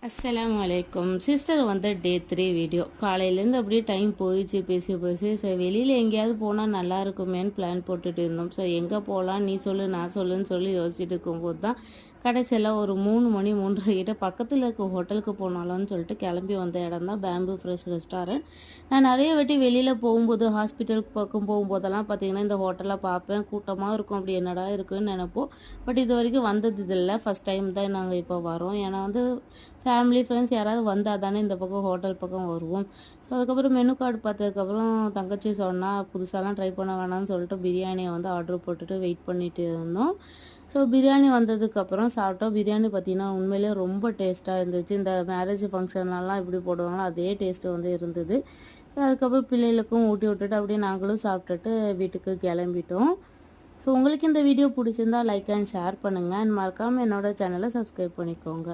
அஸ்ஸலாமு அலைக்கும் சிஸ்டர் வந்து டே 3 வீடியோ காலையிலேருந்து அப்படியே டைம் போயிடுச்சு பேசி ஸோ வெளியில் எங்கேயாவது போனால் நல்லா இருக்குமேன்னு பிளான் போட்டுட்டு இருந்தோம். ஸோ எங்கே போகலாம் நீ சொல்லு நான் சொல்லுன்னு சொல்லி யோசிச்சுட்டு இருக்கும்போது தான் கடைசியில் ஒரு 3 மணி 3:30 கிட்ட பக்கத்தில் இருக்க ஹோட்டலுக்கு போனாலும்னு சொல்லிட்டு கிளம்பி வந்த இடம் தான் பேம்பு ஃப்ரெஷ் ரெஸ்டாரண்ட். நான் நிறைய வாட்டி வெளியில் போகும்போது ஹாஸ்பிட்டலுக்கு பக்கம் போகும்போதெல்லாம் பார்த்தீங்கன்னா இந்த ஹோட்டலில் பார்ப்பேன், கூட்டமாக இருக்கும், அப்படி என்னடா இருக்குன்னு நினைப்போம். பட் இது வரைக்கும் வந்தது இல்லை, ஃபஸ்ட் டைம் தான் நாங்கள் இப்போ வரோம். ஏன்னா வந்து ஃபேமிலி ஃப்ரெண்ட்ஸ் யாராவது வந்தால் தானே இந்த பக்கம் ஹோட்டல் பக்கம் வருவோம். ஸோ அதுக்கப்புறம் மெனு கார்டு பார்த்ததுக்கப்புறம் தங்கச்சி சொன்னால் புதுசாலாம் ட்ரை பண்ண வேணாம்னு சொல்லிட்டு பிரியாணியை வந்து ஆர்டர் போட்டுட்டு வெயிட் பண்ணிட்டு இருந்தோம். ஸோ பிரியாணி வந்ததுக்கப்புறம் சாப்பிட்டோம். பிரியாணி பார்த்திங்கன்னா உண்மையிலே ரொம்ப டேஸ்ட்டாக இருந்துச்சு. இந்த மேரேஜ் ஃபங்க்ஷன்லலாம் எப்படி போடுவாங்களோ அதே டேஸ்ட்டு வந்து இருந்தது. ஸோ அதுக்கப்புறம் பிள்ளைகளுக்கும் ஊட்டி விட்டுட்டு அப்படியே நாங்களும் சாப்பிட்டுட்டு வீட்டுக்கு கிளம்பிட்டோம். ஸோ உங்களுக்கு இந்த வீடியோ பிடிச்சிருந்தா லைக் அண்ட் ஷேர் பண்ணுங்கள். அண்ட் மறக்காமல் என்னோடய சேனலை சப்ஸ்கிரைப் பண்ணிக்கோங்க.